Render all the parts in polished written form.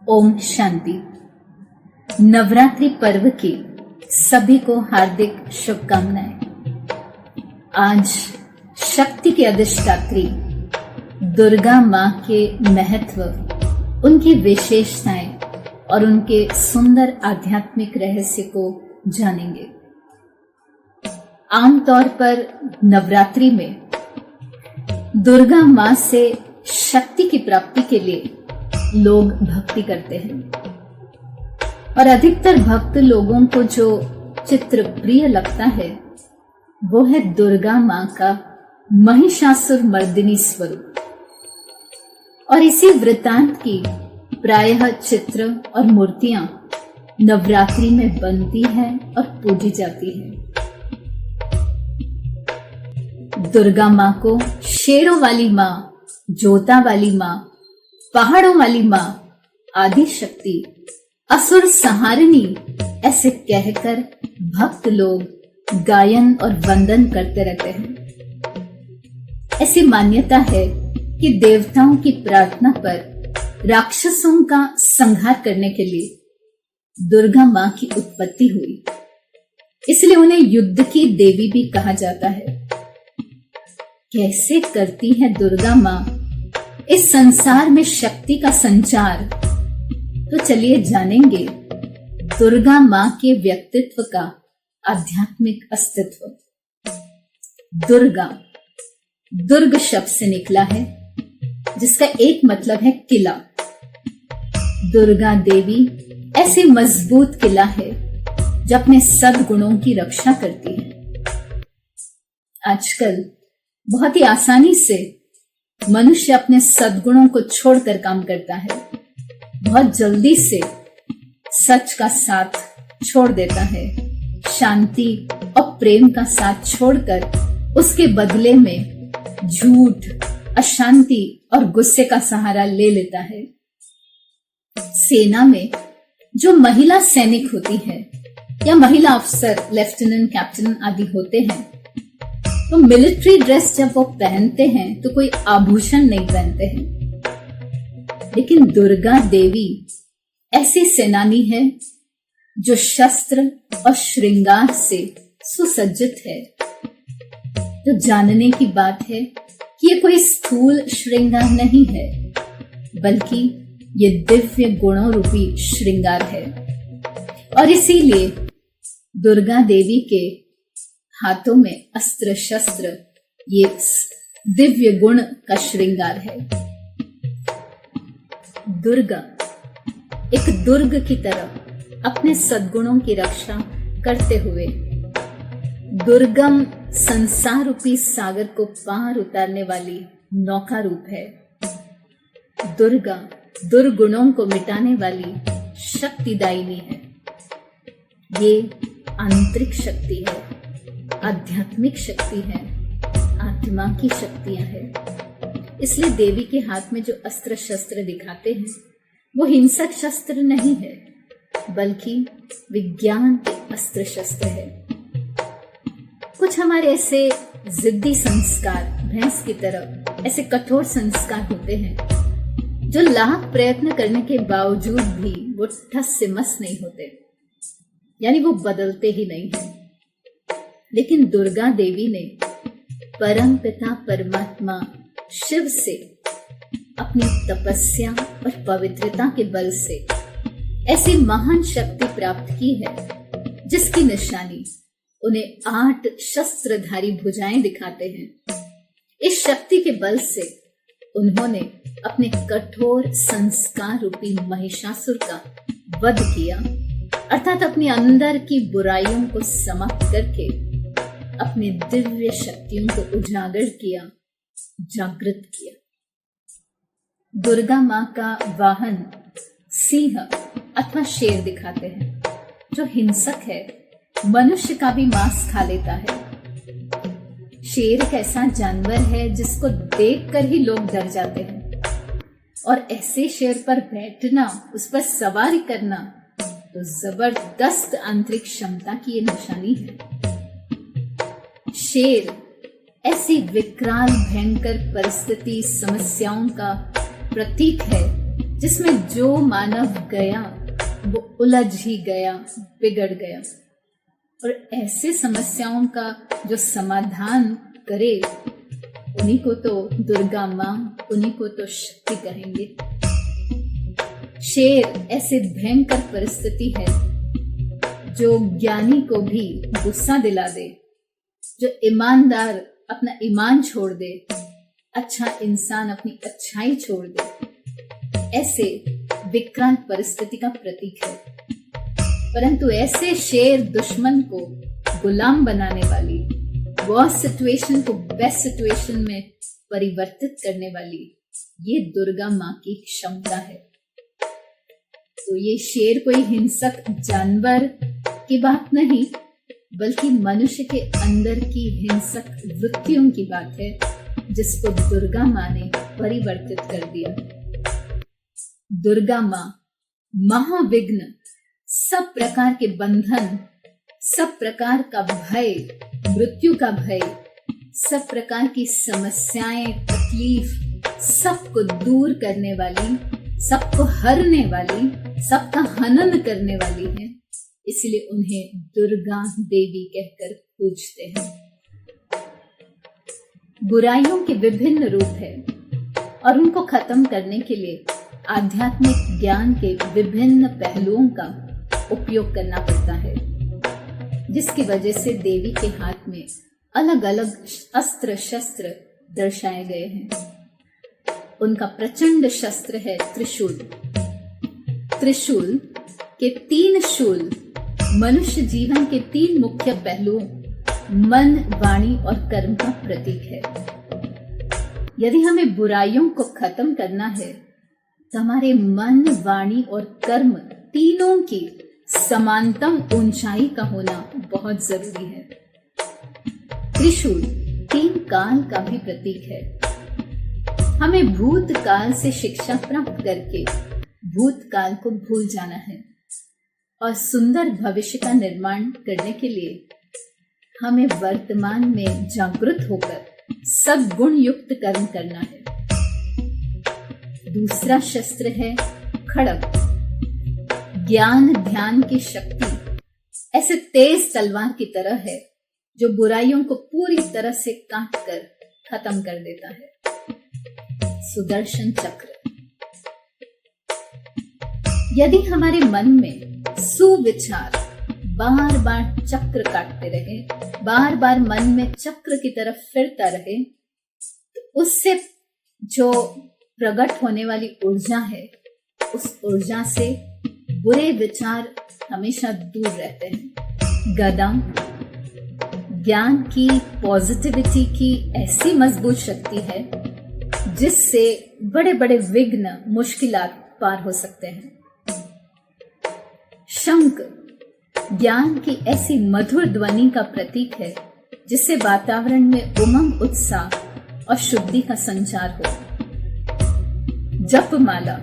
ओम शांति। नवरात्रि पर्व की सभी को हार्दिक शुभकामनाएं। आज शक्ति के अधिष्ठात्री दुर्गा माँ के महत्व, उनकी विशेषताएं और उनके सुंदर आध्यात्मिक रहस्य को जानेंगे। आमतौर पर नवरात्रि में दुर्गा माँ से शक्ति की प्राप्ति के लिए लोग भक्ति करते हैं और अधिकतर भक्त लोगों को जो चित्र प्रिय लगता है वो है दुर्गा माँ का महिषासुर मर्दिनी स्वरूप। और इसी वृत्तांत की प्रायः चित्र और मूर्तियां नवरात्रि में बनती है और पूजी जाती है। दुर्गा माँ को शेरों वाली माँ, जोता वाली माँ, पहाड़ों वाली माँ, आदि शक्ति, असुर संहारिणी ऐसे कहकर भक्त लोग गायन और वंदन करते रहते हैं। ऐसी मान्यता है कि देवताओं की प्रार्थना पर राक्षसों का संहार करने के लिए दुर्गा माँ की उत्पत्ति हुई, इसलिए उन्हें युद्ध की देवी भी कहा जाता है। कैसे करती है दुर्गा माँ इस संसार में शक्ति का संचार, तो चलिए जानेंगे दुर्गा माँ के व्यक्तित्व का आध्यात्मिक अस्तित्व। दुर्गा दुर्ग शब्द से निकला है, जिसका एक मतलब है किला। दुर्गा देवी ऐसी मजबूत किला है जो अपने सद्गुणों की रक्षा करती है। आजकल बहुत ही आसानी से मनुष्य अपने सद्गुणों को छोड़कर काम करता है। बहुत जल्दी से सच का साथ छोड़ देता है, शांति और प्रेम का साथ छोड़कर उसके बदले में झूठ, अशांति और गुस्से का सहारा ले लेता है। सेना में जो महिला सैनिक होती है या महिला अफसर, लेफ्टिनेंट, कैप्टन आदि होते हैं, तो मिलिट्री ड्रेस जब वो पहनते हैं तो कोई आभूषण नहीं पहनते हैं। लेकिन दुर्गा देवी ऐसी सेनानी है जो शस्त्र और श्रृंगार से सुसज्जित है। तो जानने की बात है कि ये कोई स्थूल श्रृंगार नहीं है, बल्कि ये दिव्य गुणों रूपी श्रृंगार है। और इसीलिए दुर्गा देवी के हाथों में अस्त्र शस्त्र ये दिव्य गुण का श्रृंगार है। दुर्गा एक दुर्ग की तरह अपने सद्गुणों की रक्षा करते हुए दुर्गम संसार रूपी सागर को पार उतारने वाली नौका रूप है। दुर्गा दुर्गुणों को मिटाने वाली शक्तिदायिनी है। ये आंतरिक शक्ति है, आध्यात्मिक शक्ति है, आत्मा की शक्तियां हैं। इसलिए देवी के हाथ में जो अस्त्र शस्त्र दिखाते हैं वो हिंसक शस्त्र नहीं है, बल्कि विज्ञान के अस्त्र शस्त्र है। कुछ हमारे ऐसे जिद्दी संस्कार, भैंस की तरह ऐसे कठोर संस्कार होते हैं जो लाख प्रयत्न करने के बावजूद भी वो ठस से मस नहीं होते, यानी वो बदलते ही नहीं है। लेकिन दुर्गा देवी ने परम पिता परमात्मा शिव से अपनी तपस्या और पवित्रता के बल से ऐसी महान शक्ति प्राप्त की है, जिसकी निशानी उन्हें 8 शस्त्रधारी भुजाएं दिखाते हैं। इस शक्ति के बल से उन्होंने अपने कठोर संस्कार रूपी महिषासुर का वध किया, अर्थात अपने अंदर की बुराइयों को समाप्त करके अपने दिव्य शक्तियों को उजागर किया, जागृत किया। दुर्गा माँ का वाहन सिंह अथवा शेर दिखाते हैं, जो हिंसक है, मनुष्य का भी मांस खा लेता है। शेर एक ऐसा जानवर है जिसको देखकर ही लोग डर जाते हैं, और ऐसे शेर पर बैठना, उस पर सवारी करना तो जबरदस्त आंतरिक क्षमता की ये निशानी है। शेर ऐसी विकराल भयंकर परिस्थिति, समस्याओं का प्रतीक है जिसमें जो मानव गया वो उलझ ही गया, बिगड़ गया। और ऐसे समस्याओं का जो समाधान करे उन्हीं को तो दुर्गा माँ, उन्हीं को तो शक्ति कहेंगे। शेर ऐसे भयंकर परिस्थिति है जो ज्ञानी को भी गुस्सा दिला दे, जो ईमानदार अपना ईमान छोड़ दे, अच्छा इंसान अपनी अच्छाई छोड़ दे। ऐसे विकराल परिस्थिति का प्रतीक है। परंतु ऐसे शेर दुश्मन को गुलाम बनाने वाली, वर्स्ट सिचुएशन को बेस्ट सिचुएशन में परिवर्तित करने वाली ये दुर्गा माँ की क्षमता है। तो ये शेर कोई हिंसक जानवर की बात नहीं, बल्कि मनुष्य के अंदर की हिंसक वृत्तियों की बात है, जिसको दुर्गा माँ ने परिवर्तित कर दिया। दुर्गा माँ महाविघ्न, सब प्रकार के बंधन, सब प्रकार का भय, मृत्यु का भय, सब प्रकार की समस्याएं, तकलीफ, सबको दूर करने वाली, सबको हरने वाली, सबका हनन करने वाली है। इसलिए उन्हें दुर्गा देवी कहकर पूजते हैं। बुराइयों के विभिन्न रूप है और उनको खत्म करने के लिए आध्यात्मिक ज्ञान के विभिन्न पहलुओं का उपयोग करना पड़ता है, जिसकी वजह से देवी के हाथ में अलग अलग अस्त्र शस्त्र दर्शाए गए हैं। उनका प्रचंड शस्त्र है त्रिशूल। त्रिशूल के 3 शूल मनुष्य जीवन के 3 मुख्य पहलुओं मन, वाणी और कर्म का प्रतीक है। यदि हमें बुराइयों को खत्म करना है तो हमारे मन, वाणी और कर्म तीनों की समानतम ऊंचाई का होना बहुत जरूरी है। त्रिशूल 3 काल का भी प्रतीक है। हमें भूतकाल से शिक्षा प्राप्त करके भूतकाल को भूल जाना है और सुंदर भविष्य का निर्माण करने के लिए हमें वर्तमान में जागृत होकर सद्गुण युक्त कर्म करना है। दूसरा शस्त्र है खड्ग। ज्ञान ध्यान की शक्ति ऐसे तेज तलवार की तरह है जो बुराइयों को पूरी तरह से काट कर खत्म कर देता है। सुदर्शन चक्र। यदि हमारे मन में सुविचार बार बार चक्र काटते रहे, बार बार मन में चक्र की तरफ फिरता रहे, तो उससे जो प्रकट होने वाली ऊर्जा है, उस ऊर्जा से बुरे विचार हमेशा दूर रहते हैं। गदा ज्ञान की, पॉजिटिविटी की ऐसी मजबूत शक्ति है जिससे बड़े बड़े विघ्न, मुश्किलात पार हो सकते हैं। शंख ज्ञान की ऐसी मधुर ध्वनि का प्रतीक है जिससे वातावरण में उमंग, उत्साह और शुद्धि का संचार हो। जपमाला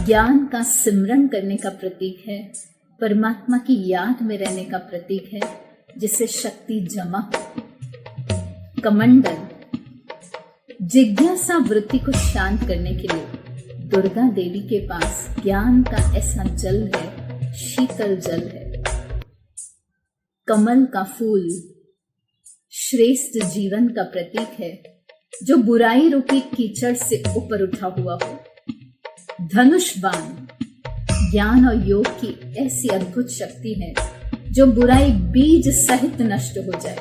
ज्ञान का सिमरन करने का प्रतीक है, परमात्मा की याद में रहने का प्रतीक है, जिससे शक्ति जमा हो। कमंडल जिज्ञासा वृत्ति को शांत करने के लिए दुर्गा देवी के पास ज्ञान का ऐसा जल है, शीतल जल है। कमल का फूल श्रेष्ठ जीवन का प्रतीक है जो बुराई रूपी कीचड़ से ऊपर उठा हुआ हो। धनुष बाण ज्ञान और योग की ऐसी अद्भुत शक्ति है जो बुराई बीज सहित नष्ट हो जाए।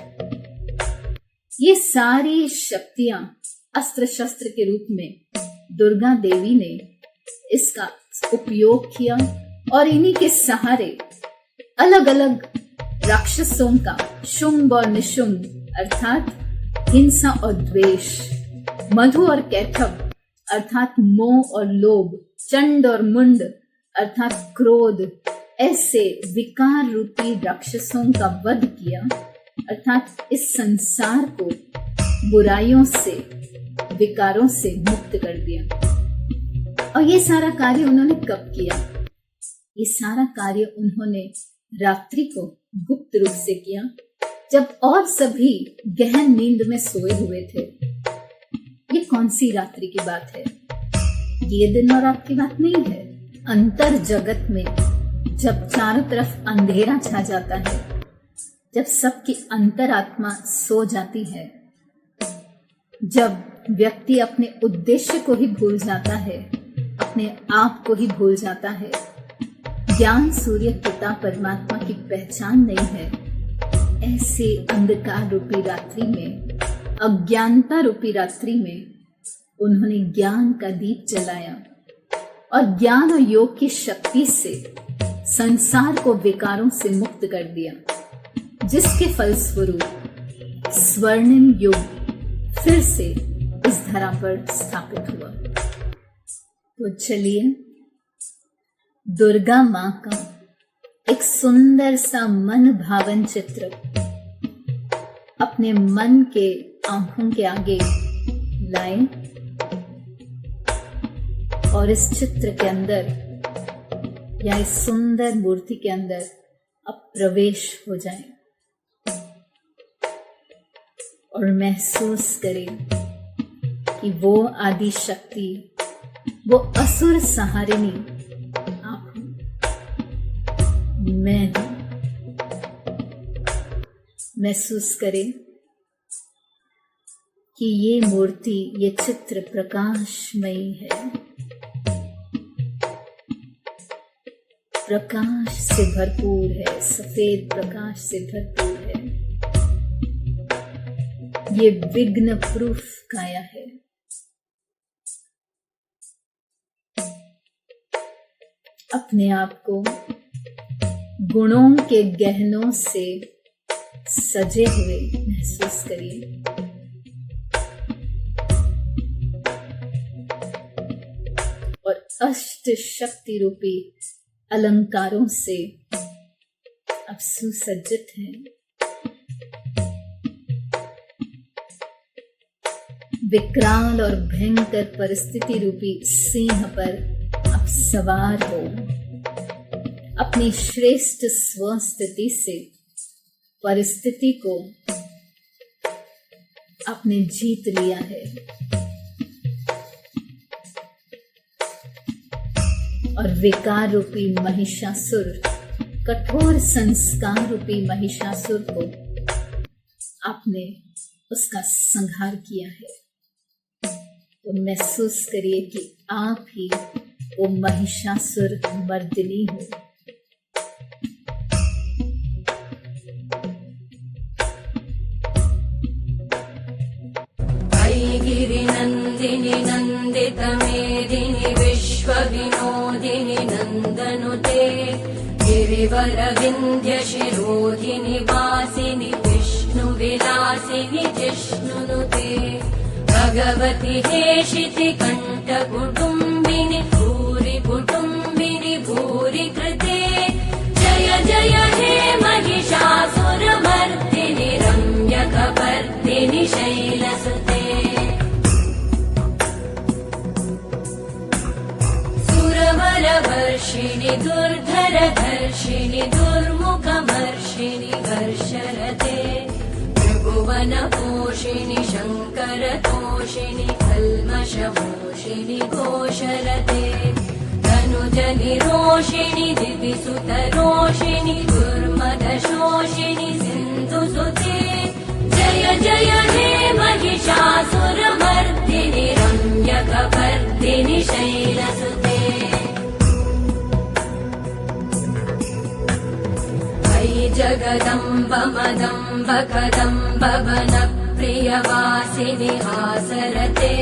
ये सारी शक्तियां अस्त्र शस्त्र के रूप में दुर्गा देवी ने इसका उपयोग किया और इन्हीं के सहारे अलग अलग राक्षसों का, शुंभ और निशुंभ अर्थात हिंसा और द्वेष, मधु और कैटभ अर्थात मोह और लोभ, चंड और मुंड अर्थात क्रोध, ऐसे विकार रूपी राक्षसों का वध किया, अर्थात इस संसार को बुराइयों से, विकारों से मुक्त कर दिया। और ये सारा कार्य उन्होंने कब किया? ये सारा कार्य उन्होंने रात्रि को गुप्त रूप से किया, जब और सभी गहन नींद में सोए हुए थे। ये कौन सी रात्रि की बात है? ये दिन और रात की बात नहीं है। अंतर जगत में जब चारों तरफ अंधेरा छा जाता है, जब सबकी अंतरात्मा सो जाती है, जब व्यक्ति अपने उद्देश्य को ही भूल जाता है, अपने आप को ही भूल जाता है, ज्ञान सूर्य पिता परमात्मा की पहचान नहीं है, ऐसे अंधकार रूपी रात्रि में, अज्ञानता रूपी रात्रि में उन्होंने ज्ञान का दीप जलाया और ज्ञान और योग की शक्ति से संसार को विकारों से मुक्त कर दिया, जिसके फलस्वरूप स्वर्णिम युग फिर से इस धरा पर स्थापित हुआ। तो चलिए दुर्गा माँ का एक सुंदर सा मन भावन चित्र अपने मन के आंखों के आगे लाएं और इस चित्र के अंदर या इस सुंदर मूर्ति के अंदर अब प्रवेश हो जाएं और महसूस करें कि वो आदि शक्ति, वो असुर संहारिणी आप हूं, मैं हूं। महसूस करें कि ये मूर्ति, ये चित्र प्रकाशमयी है, प्रकाश से भरपूर है, सफेद प्रकाश से भरपूर है। ये विघ्न प्रूफ काया है। अपने आप को गुणों के गहनों से सजे हुए महसूस करिए। और अष्ट शक्ति रूपी अलंकारों से अब सुसज्जित हैं। विकराल और भयंकर परिस्थिति रूपी सिंह पर अब सवार हो अपनी श्रेष्ठ स्वस्थिति से परिस्थिति को आपने जीत लिया है और विकार रूपी महिषासुर, कठोर संस्कार रूपी महिषासुर को आपने उसका संहार किया है। तो महसूस करिए कि आप ही वो महिषासुर मर्दिनी हो। गिरिनन्दिनि नन्दित मेदिनि विश्वविनोदिनि नन्दनुते गिरिवर विन्ध्य शिरोधिनि वासिनि विष्णुविलासिनि जिष्णुनुते भगवति हेशिति कण्ठकुटुम्बिनि भूरि कुटुम्बिनि भूरि कृते जय जय हे महिषासुरमर्दिनि रम्यकपर्दिनि शैलसुते वर्षिणि दुर्धरधर्षिणि दुर्मुखमर्षिणि घर्षरते त्रिभुवनपोषिणि शङ्करतोषिणि कल्मषमोषिणि घोषरते धनुजनिरोषिणि दिविसुतरोषिणि दुर्मदशोषिणि सिन्धुसुते जय जय हे महिषासुरमर्दिनि रम्यकपर्दिनि शैलसुते जगदम्ब मदम्ब कदम्ब वनप्रियवासिनि हासरते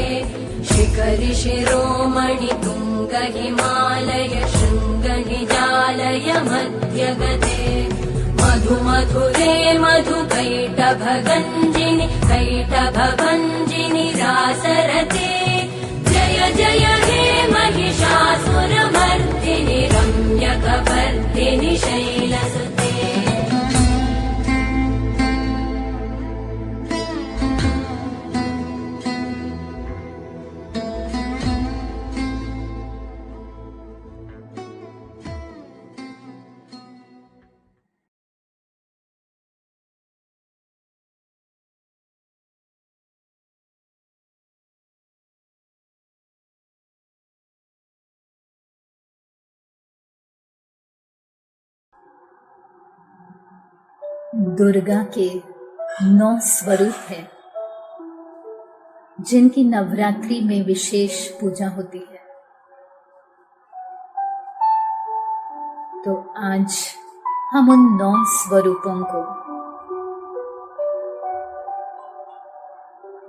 शिखरि शिरोमणि तुङ्ग हिमालय शृङ्गनिजालय मध्यगते मधु मधुरे मधुकैटभगञ्जिनि कैटभभञ्जिनि रासरते जय जय हे महिषासुरमर्दिनि रम्यकपर्दिनि शैलसुते दुर्गा के 9 स्वरूप है जिनकी नवरात्रि में विशेष पूजा होती है। तो आज हम उन 9 स्वरूपों को,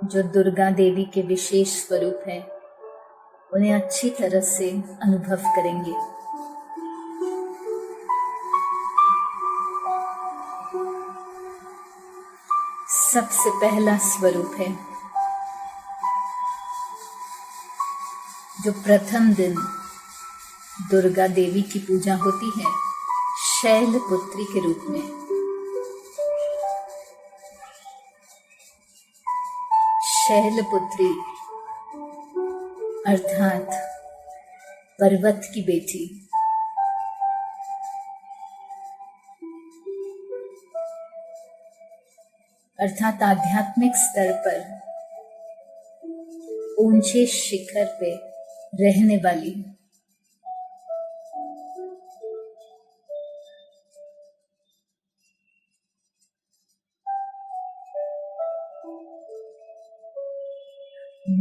जो दुर्गा देवी के विशेष स्वरूप है, उन्हें अच्छी तरह से अनुभव करेंगे। सबसे पहला स्वरूप है जो प्रथम दिन दुर्गा देवी की पूजा होती है, शैलपुत्री के रूप में। शैलपुत्री अर्थात पर्वत की बेटी। अर्थात आध्यात्मिक स्तर पर ऊंचे शिखर पे रहने वाली।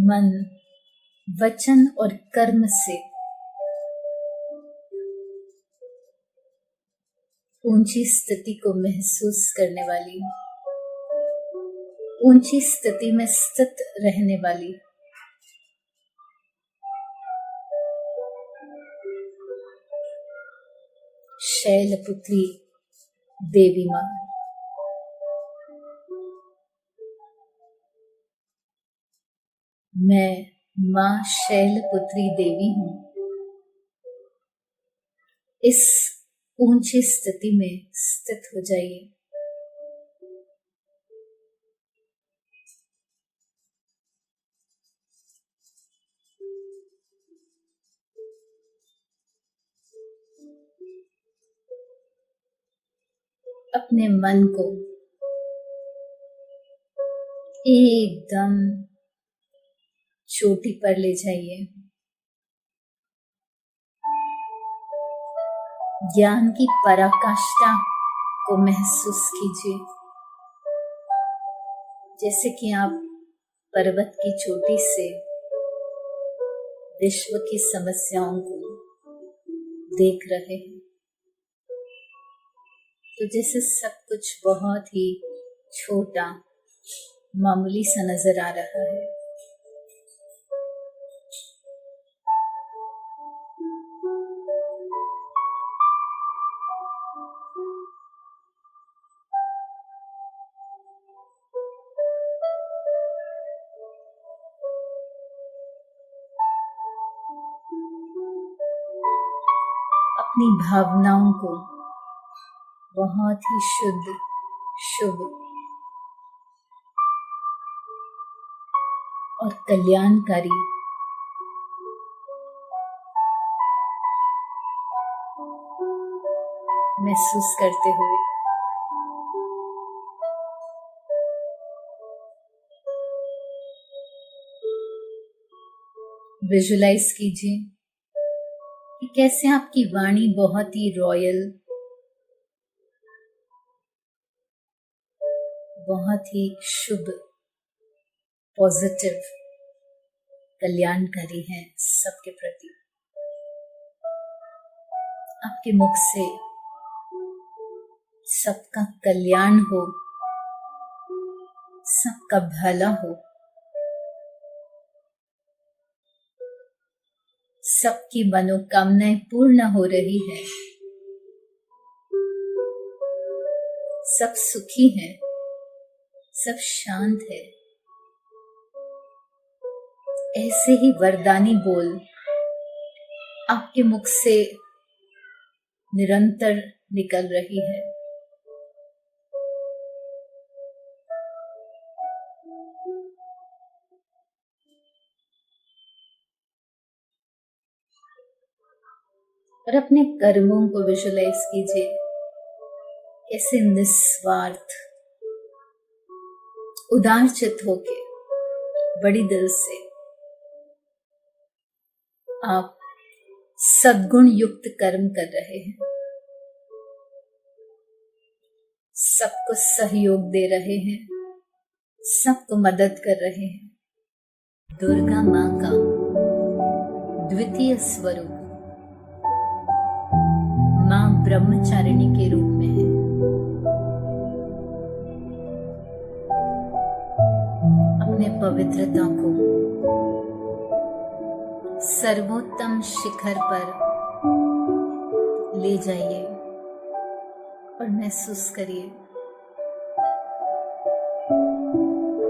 मन, वचन और कर्म से ऊंची स्थिति को महसूस करने वाली, ऊंची स्थिति में स्थित रहने वाली। शैलपुत्री देवी मां। मैं मां शैलपुत्री देवी हूं। इस ऊंची स्थिति में स्थित हो जाइए। अपने मन को एकदम चोटी पर ले जाइए। ज्ञान की पराकाष्ठा को महसूस कीजिए, जैसे कि आप पर्वत की चोटी से विश्व की समस्याओं को देख रहे हैं। तो जैसे सब कुछ बहुत ही छोटा, मामूली सा नजर आ रहा है। अपनी भावनाओं को बहुत ही शुद्ध, शुभ और कल्याणकारी महसूस करते हुए विजुलाइज कीजिए कि कैसे आपकी वाणी बहुत ही रॉयल, बहुत ही शुभ, पॉजिटिव, कल्याणकारी है सबके प्रति। आपके मुख से सबका कल्याण हो, सबका भला हो, सबकी मनोकामनाएं पूर्ण हो रही है, सब सुखी है, सब शांत है। ऐसे ही वरदानी बोल आपके मुख से निरंतर निकल रही है। और अपने कर्मों को विजुलाइज कीजिए, कैसे निस्वार्थ, उदार चित्त होके, बड़ी दिल से आप सद्गुण युक्त कर्म कर रहे हैं। सबको सहयोग दे रहे हैं, सबको मदद कर रहे हैं। दुर्गा माँ का द्वितीय स्वरूप माँ ब्रह्मचारिणी के रूप में है। अपने पवित्रता को सर्वोत्तम शिखर पर ले जाइए और महसूस करिए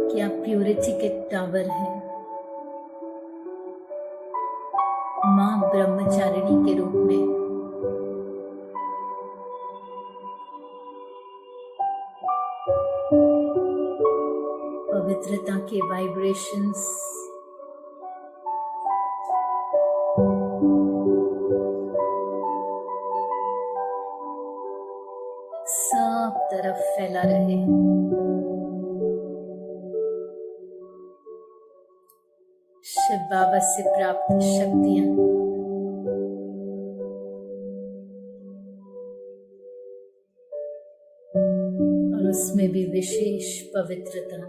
कि आप प्यूरिटी के टावर हैं, मां ब्रह्मचारिणी के रूप में। पवित्रता के वाइब्रेशंस सब तरफ फैला रहे हैं। शिव बाबा से प्राप्त शक्तियां और उसमें भी विशेष पवित्रता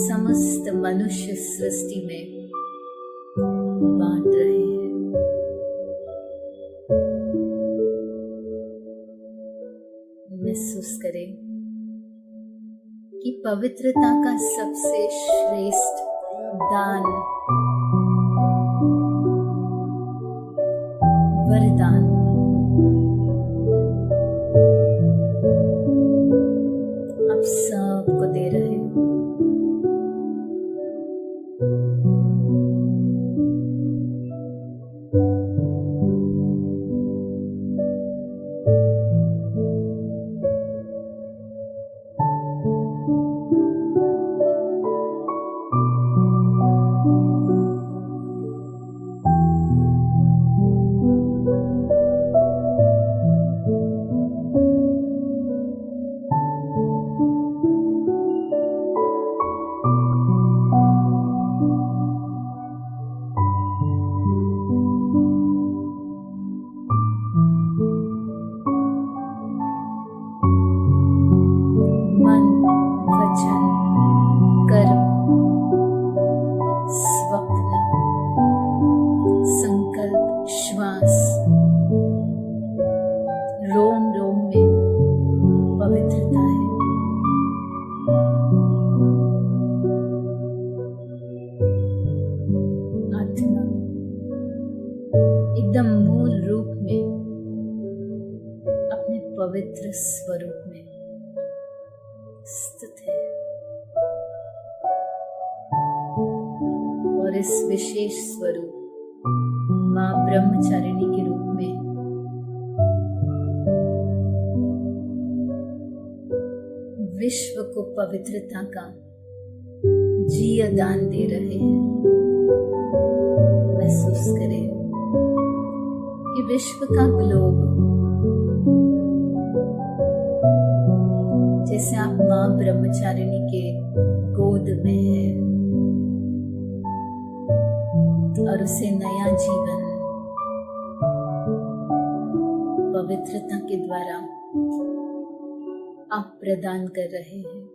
समस्त मनुष्य सृष्टि में बांट रहे हैं। महसूस करें कि पवित्रता का सबसे श्रेष्ठ दान वरदान आप सबको दे रहे हैं। एकदम मूल रूप में अपने पवित्र स्वरूप में स्थित है और इस विशेष स्वरूप मां ब्रह्मचारिणी के रूप में विश्व को पवित्रता का जीय दान दे रहे हैं। महसूस करें कि विश्व का ग्लोब जैसे आप मां ब्रह्मचारिणी के गोद में है और उसे नया जीवन पवित्रता के द्वारा आप प्रदान कर रहे हैं।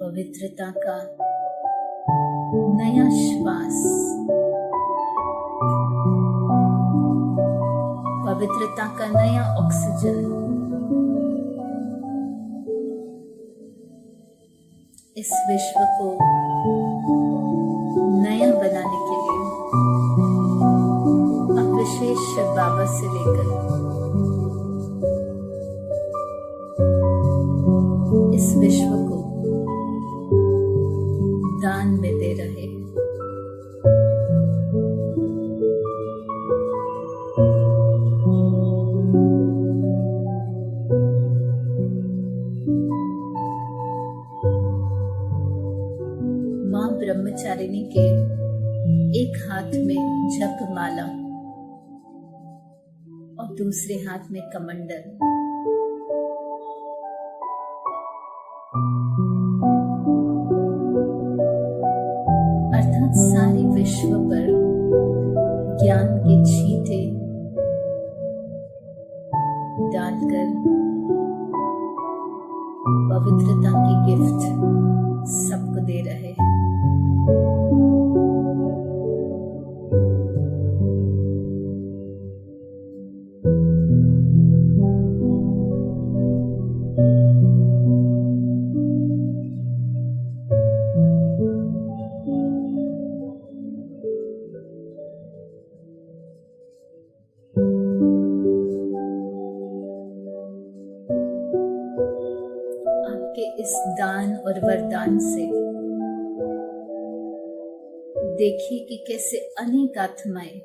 पवित्रता का नया श्वास, पवित्रता का नया ऑक्सीजन इस विश्व को नया बनाने के लिए आप विशेष शिव बाबा से लेकर इस विश्व को दान में दे रहे हैं। हाथ में जप माला और दूसरे हाथ में कमंडल। अर्थात सारे विश्व पर ज्ञान के छींटे डालकर पवित्रता की गिफ्ट सबको दे रहे हैं। इस दान और वरदान से देखिए कि कैसे अनेक आत्माएं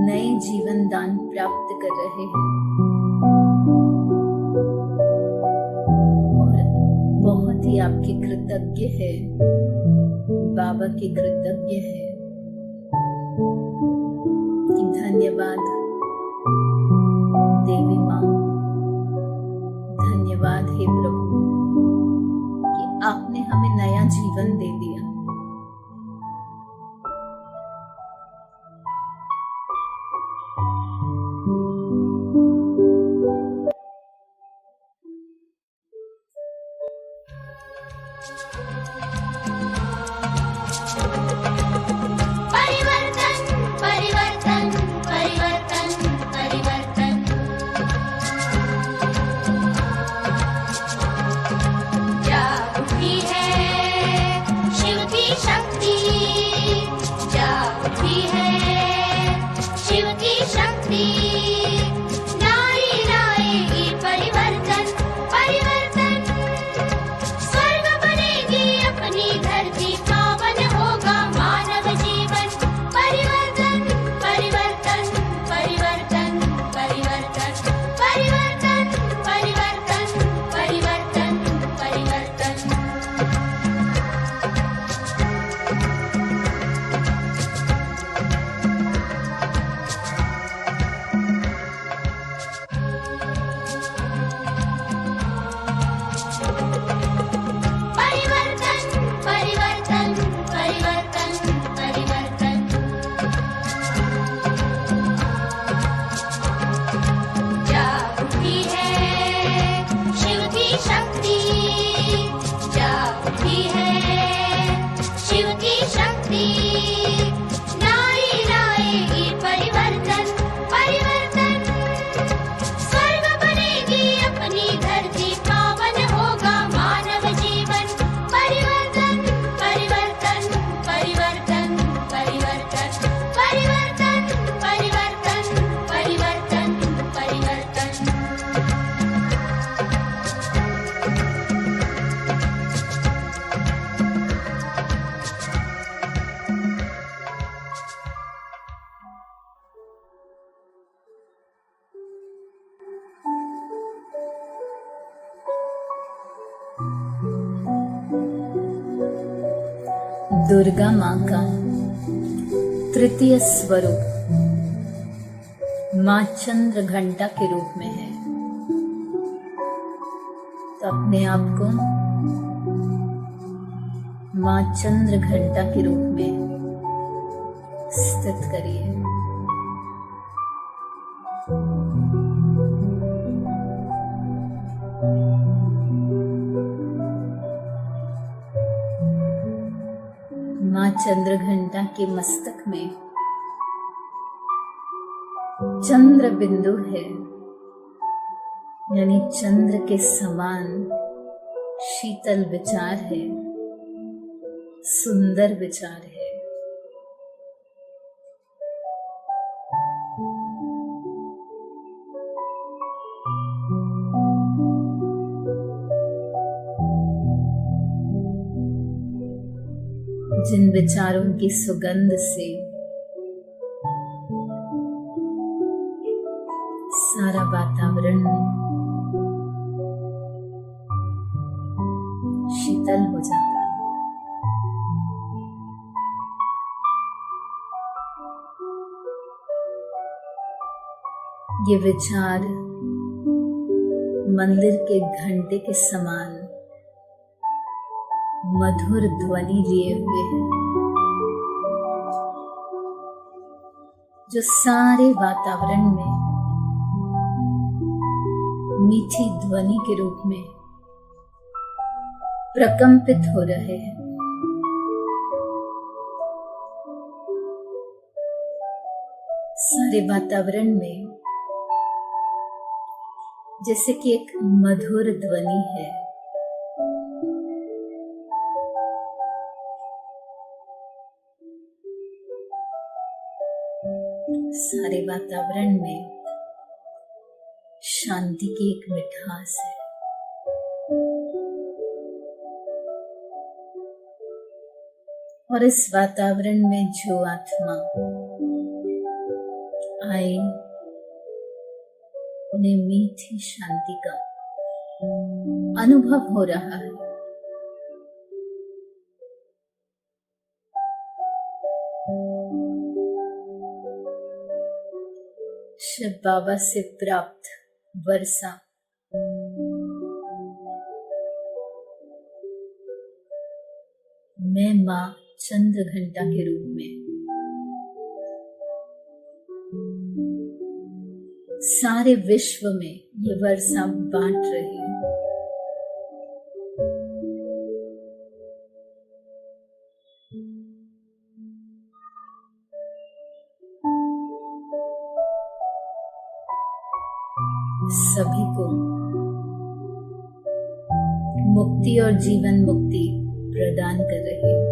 नए जीवन दान प्राप्त कर रहे हैं और बहुत ही आपके कृतज्ञ है, बाबा के कृतज्ञ है। धन्यवाद देवी माँ, धन्यवाद हे प्रभु कि आपने हमें नया जीवन दे दिया। दुर्गा माँ का तृतीय स्वरूप माँ चंद्र घंटा के रूप में है। तो अपने आप को माँ चंद्र घंटा के रूप में स्थित करिए। माँ चंद्र घंटा के मस्तक में चंद्र बिंदु है, यानी चंद्र के समान शीतल विचार है, सुंदर विचार है। जिन विचारों की सुगंध से सारा वातावरण शीतल हो जाता है। ये विचार मंदिर के घंटे के समान मधुर ध्वनि लिए हुए है, जो सारे वातावरण में मीठी ध्वनि के रूप में प्रकंपित हो रहे हैं। सारे वातावरण में जैसे कि एक मधुर ध्वनि है। सारे वातावरण में शांति की एक मिठास है। और इस वातावरण में जो आत्मा आए, उन्हें मीठी शांति का अनुभव हो रहा है। शिव बाबा से प्राप्त वर्षा मैं मां चंद्रघंटा के रूप में सारे विश्व में ये वर्षा बांट रही हूं। सभी को मुक्ति और जीवन मुक्ति प्रदान कर रही हूं।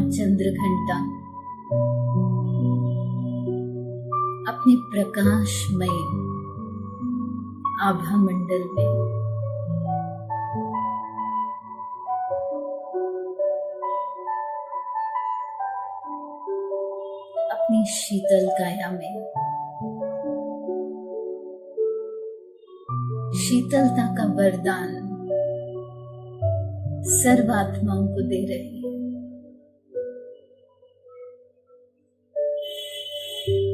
चंद्रघंटा अपने प्रकाशमय आभा मंडल में अपनी शीतल काया में शीतलता का वरदान सर्वात्माओं को दे रही है।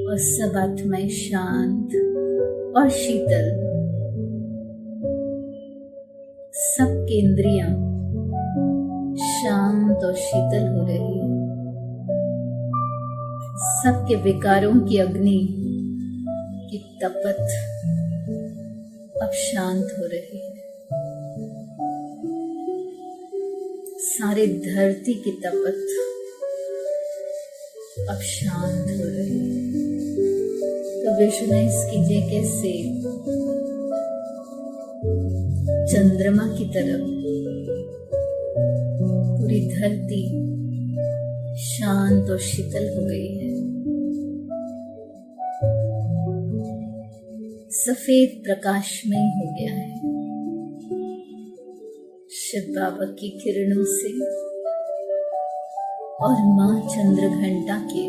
और सब आत्माएं शांत और शीतल, सबकी इंद्रियां शांत और शीतल हो रही है। सबके विकारों की अग्नि की तपत अब शांत हो रही है। सारे धरती की तपत अब शांत हो रही है। तो विजुअलाइज कीजिए कैसे चंद्रमा की तरफ पूरी धरती शांत और शीतल हो गई है। सफेद प्रकाशमय हो गया है शिव बाबा की किरणों से और मां चंद्रघंटा के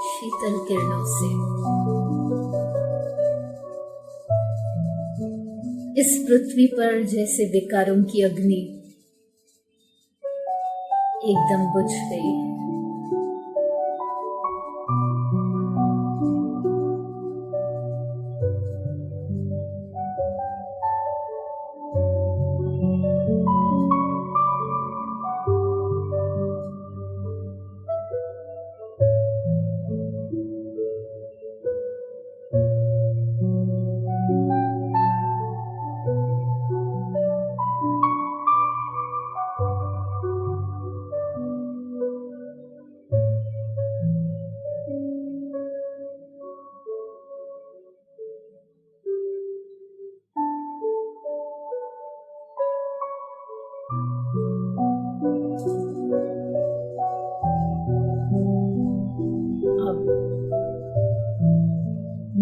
शीतल किरणों से। इस पृथ्वी पर जैसे विकारों की अग्नि एकदम बुझ गई है।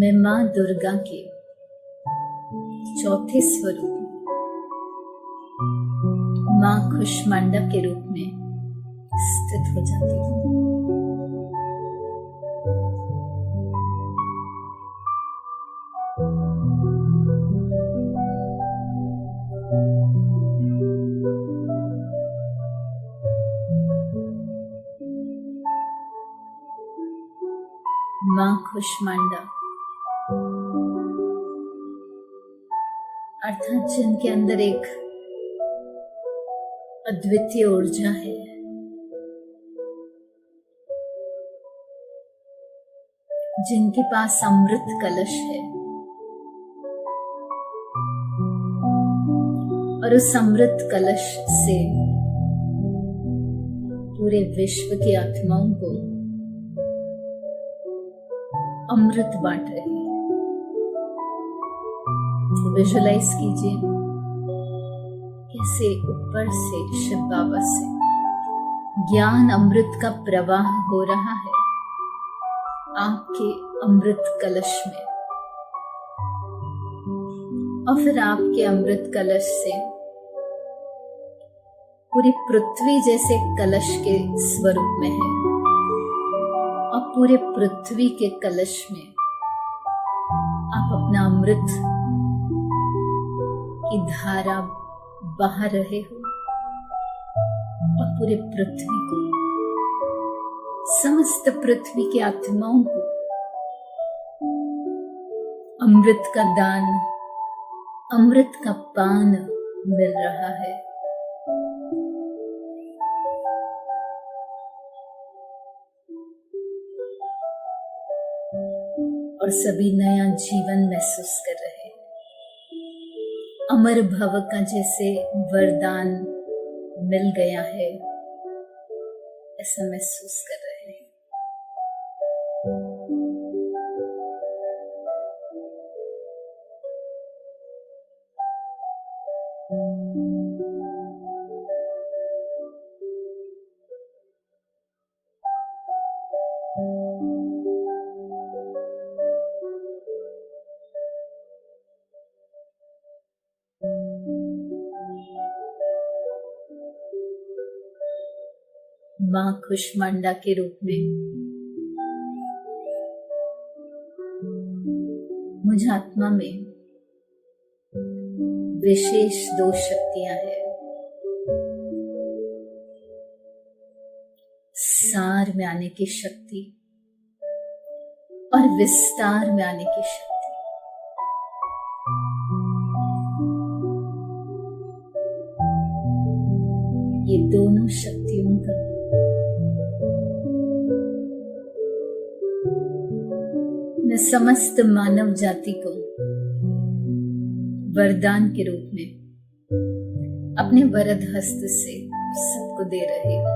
मैं माँ दुर्गा के चौथे स्वरूप माँ कुष्मांडा के रूप में स्थित हो जाती हूँ। माँ कुष्मांडा अर्थात जिनके अंदर एक अद्वितीय ऊर्जा है, जिनके पास अमृत कलश है और उस अमृत कलश से पूरे विश्व की आत्माओं को अमृत बांट रही है। विजुलाइज कीजिए कैसे ऊपर से शिव बाबा से ज्ञान अमृत का प्रवाह हो रहा है आपके अमृत कलश में, और फिर आपके अमृत कलश से पूरी पृथ्वी जैसे कलश के स्वरूप में है, और पूरे पृथ्वी के कलश में आप अपना अमृत की धारा बहा रहे हो, और पूरे पृथ्वी को, समस्त पृथ्वी की आत्माओं को अमृत का दान, अमृत का पान मिल रहा है। और सभी नया जीवन महसूस कर रहे हैं। अमर भव का जैसे वरदान मिल गया है, ऐसा महसूस कर रहे हैं। माँ कुष्मांडा के रूप में मुझ आत्मा में विशेष 2 शक्तियां हैं। सार में आने की शक्ति और विस्तार में आने की शक्ति। ये दोनों शक्तियों का मैं समस्त मानव जाति को वरदान के रूप में अपने वरद हस्त से सबको दे रही हूं।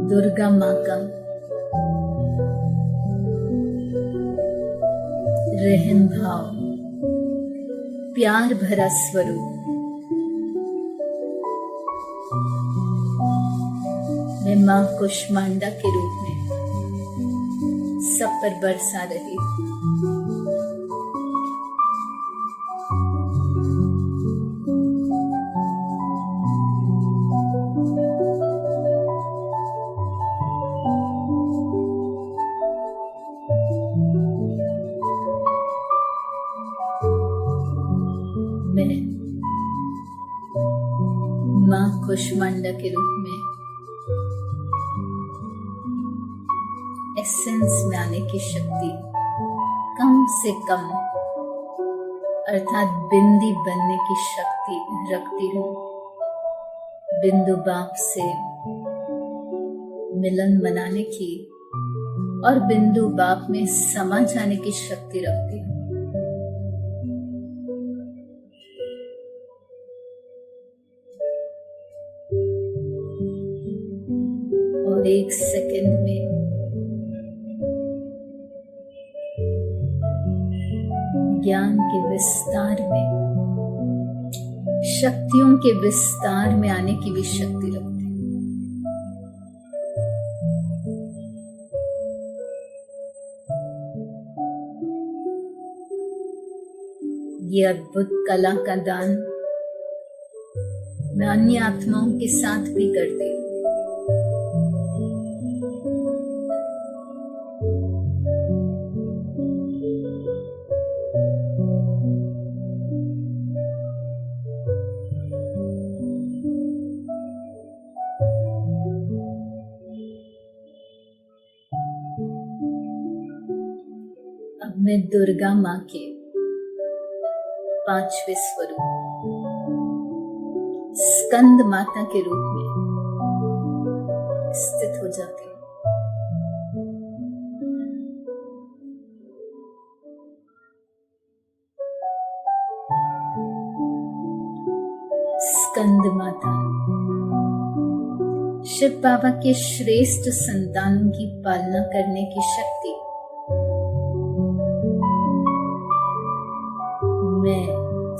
दुर्गा माँ का रहम भाव, प्यार भरा स्वरूप मैं माँ कुष्मांडा के रूप में सब पर बरसा रही हूँ। मैं माँ कुष्मांडा के रूप में एसेंस में आने की शक्ति कम से कम अर्थात बिंदी बनने की शक्ति रखती हूँ। बिंदु बाप से मिलन मनाने की और बिंदु बाप में समा जाने की शक्ति रखती हूँ। और 1 सेकंड में ज्ञान के विस्तार में शक्तियों के विस्तार में आने की भी शक्ति रखते हैं। ये अद्भुत कला का दान मैं अन्य आत्माओं के साथ भी करती हूँ। अब मैं दुर्गा माँ के 5वें स्वरूप स्कंद माता के रूप में स्थित हो जाती हूँ। स्कंद माता शिव बाबा के श्रेष्ठ संतानों की पालना करने की शक्ति मैं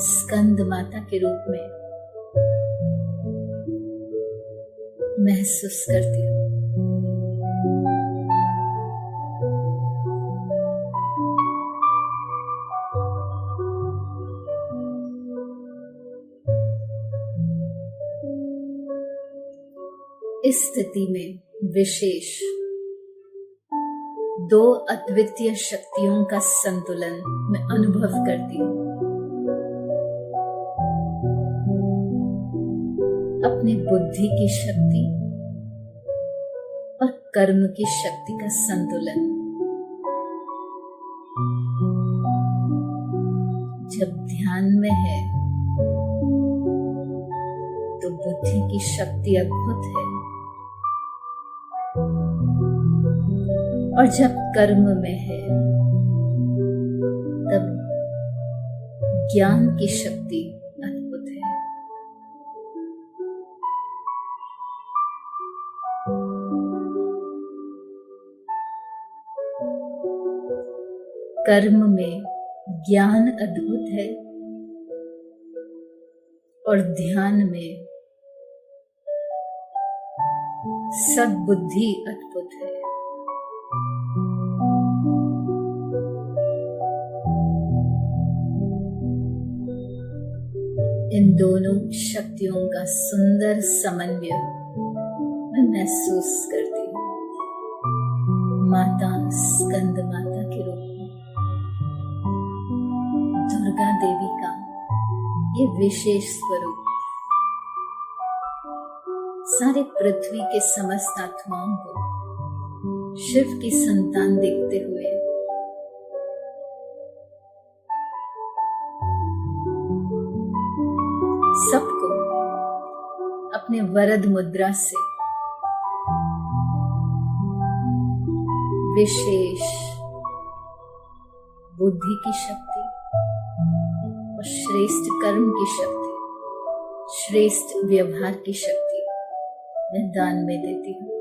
स्कंद माता के रूप में महसूस करती हूँ। इस स्थिति में विशेष 2 अद्वितीय शक्तियों का संतुलन मैं अनुभव करती हूँ। अपनी बुद्धि की शक्ति और कर्म की शक्ति का संतुलन। जब ध्यान में है तो बुद्धि की शक्ति अद्भुत है, और जब कर्म में है तब ज्ञान की शक्ति अद्भुत है। कर्म में ज्ञान अद्भुत है और ध्यान में सद्बुद्धि अद्भुत है। इन दोनों शक्तियों का सुंदर समन्वय मैं महसूस करती हूँ। माता स्कंद माता के रूप में दुर्गा देवी का ये विशेष स्वरूप सारे पृथ्वी के समस्त आत्माओं को शिव की संतान देखते हुए सबको अपने वरद मुद्रा से विशेष बुद्धि की शक्ति और श्रेष्ठ कर्म की शक्ति, श्रेष्ठ व्यवहार की शक्ति मैं दान में देती हूँ।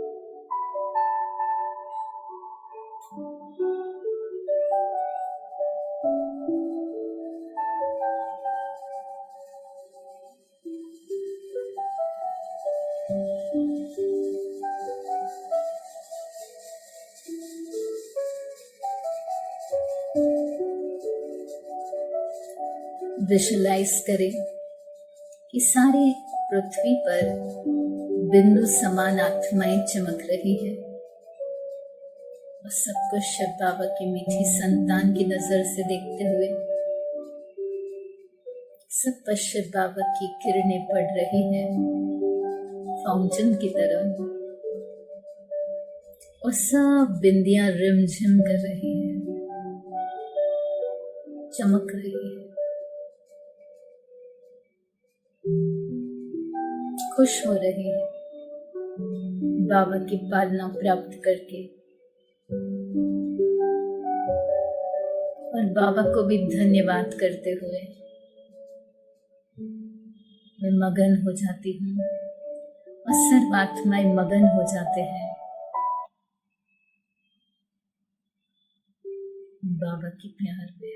विजुलाइज करें कि सारी पृथ्वी पर बिंदु समान आत्माएं चमक रही है और सबको शिव बाबा की मीठी संतान की नजर से देखते हुए सब पर शिव बाबा की किरणें पड़ रही हैं फाउंटेन की तरह, और सब बिंदियां रिमझिम कर रही हैं, चमक रही है, खुश हो रही है बाबा की पालना प्राप्त करके, और बाबा को भी धन्यवाद करते हुए मैं मगन हो जाती हूँ और सर्व आत्माएं मगन हो जाते हैं बाबा की प्यार में।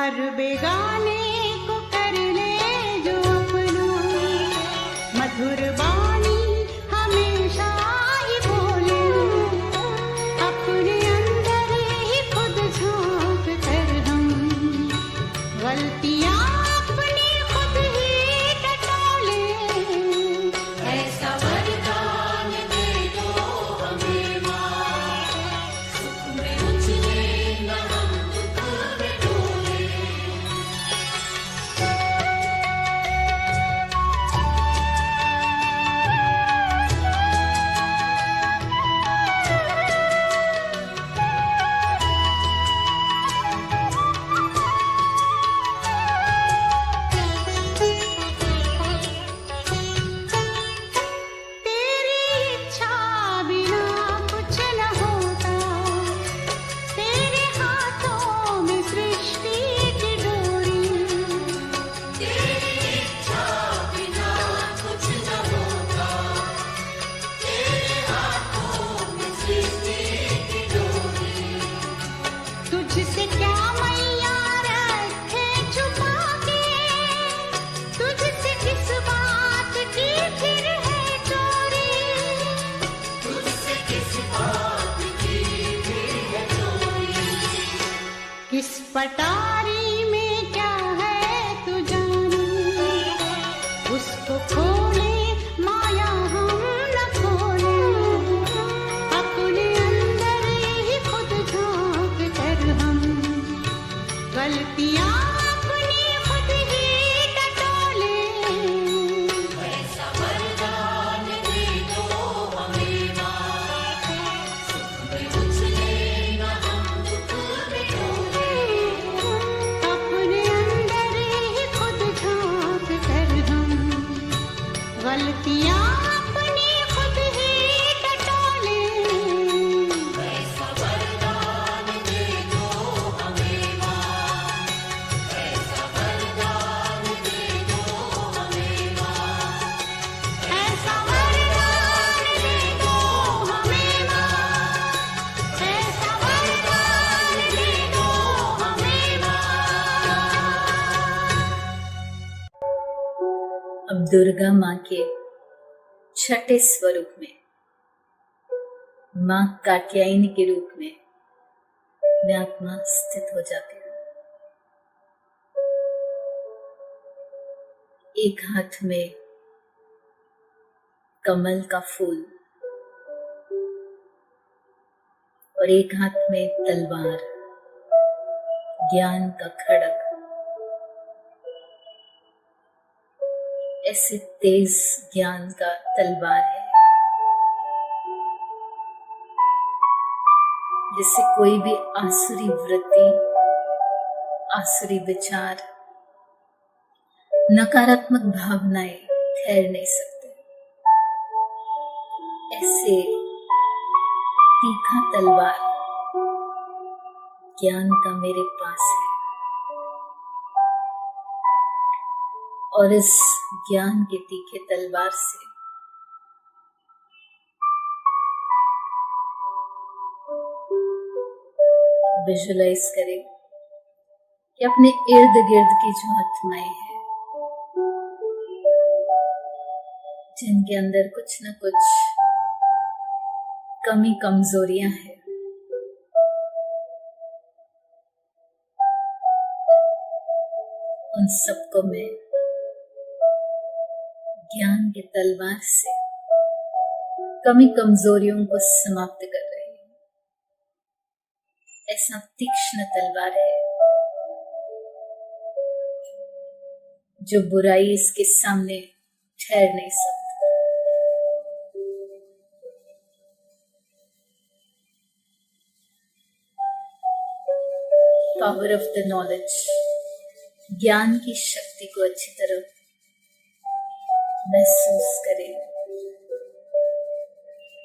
हर बेगाने को कर ले जो अपना, मधुर वाणी हमेशा ही बोले, अपने अंदर ही खुद झांक कर हम गलतियां अपनी खुद ही टटोले। ऐसा वरदान दे दो हमें माँ, सुख में उछले न हम दुख में डोले। तेरी इच्छा बिना कुछ न होता, तेरे हाथों में सृष्टि की डोरी। तेरी इच्छा बिना कुछ न होता, तेरे हाथों में सृष्टि की डोरी। तुझसे क्या मैया रखे छुपा के, तुझसे किस बात की फिर है चोरी। तुझसे किस बात की फिर है चोरी। किस पटारी में क्या है तू जाने, उसको खोले माया हम न खोले, अपने अंदर ही खुद झांक कर हम गलतियां अपनी खुद ही टटोले। ऐसा वरदान दे दो हमें माँ, सुख में उछले न हम दुख में डोले। अपने अंदर ही खुद झांक कर हम गलतियां अपनी खुद ही टटोले। ऐसा वरदान दे दो हमें माँ, ऐसा वरदान दे दो हमें माँ, ऐसा वरदान दे दो हमें माँ, ऐसा वरदान दे दो हमें माँ। अब दुर्गा माँ के छठे स्वरूप में, माँ कात्यायनी के रूप में मैं आत्मा स्थित हो जाती हूँ। एक हाथ में कमल का फूल और एक हाथ में तलवार, ज्ञान का खड़ग। ऐसे तेज ज्ञान का तलवार है जिससे कोई भी आसुरी वृत्ति, आसुरी विचार, नकारात्मक भावनाएं ठहर नहीं सकते। ऐसे तीखा तलवार ज्ञान का मेरे पास है और इस ज्ञान के तीखे तलवार से विजुलाइज करें कि अपने इर्द गिर्द की जो आत्माएं हैं, जिनके अंदर कुछ न कुछ कमी कमजोरियां हैं, उन सबको मैं ज्ञान के तलवार से कमी कमजोरियों को समाप्त कर रही हूं। ऐसा तीक्ष्ण तलवार है जो बुराई इसके सामने ठहर नहीं सकती। पावर ऑफ द नॉलेज, ज्ञान की शक्ति को अच्छी तरह महसूस करें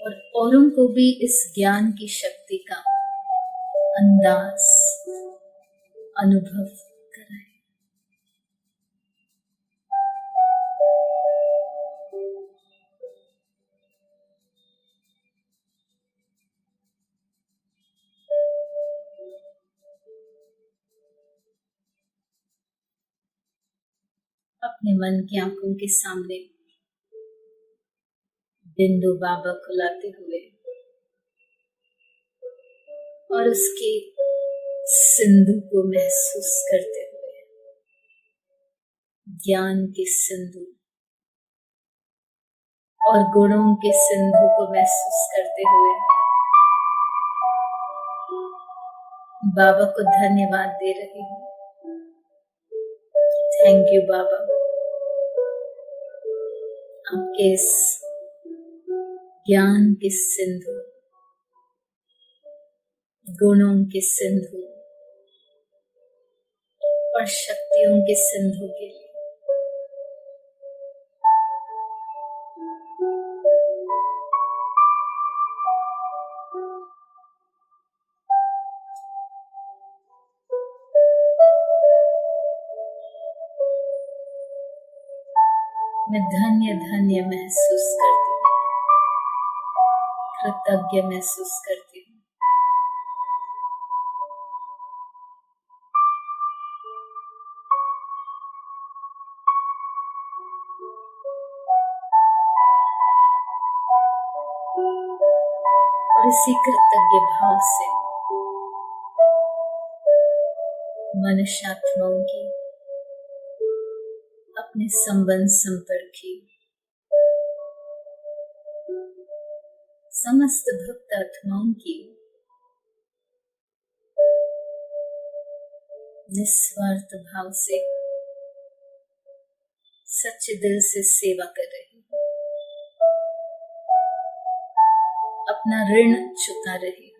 और औरों को भी इस ज्ञान की शक्ति का अंदाज, अनुभव कराएं। अपने मन की आंखों के सामने बिंदु बाबा को लाते हुए और उसके सिंधु को महसूस करते हुए, ज्ञान के सिंधु और गुणों के सिंधु को महसूस करते हुए बाबा को धन्यवाद दे रही हूँ। थैंक यू बाबा, आपके इस ज्ञान के सिंधु, गुणों के सिंधु और शक्तियों के सिंधु के लिए। मैं धन्य धन्य महसूस करती हूँ, कृतज्ञ महसूस करती हूँ। और इसी कृतज्ञ भाव से मनुष्यात्माओं की, अपने संबंध संपर्की, समस्त भक्त आत्माओं की निस्वार्थ भाव से सच्चे दिल से सेवा कर रही हूँ, अपना ऋण चुका रही हूँ।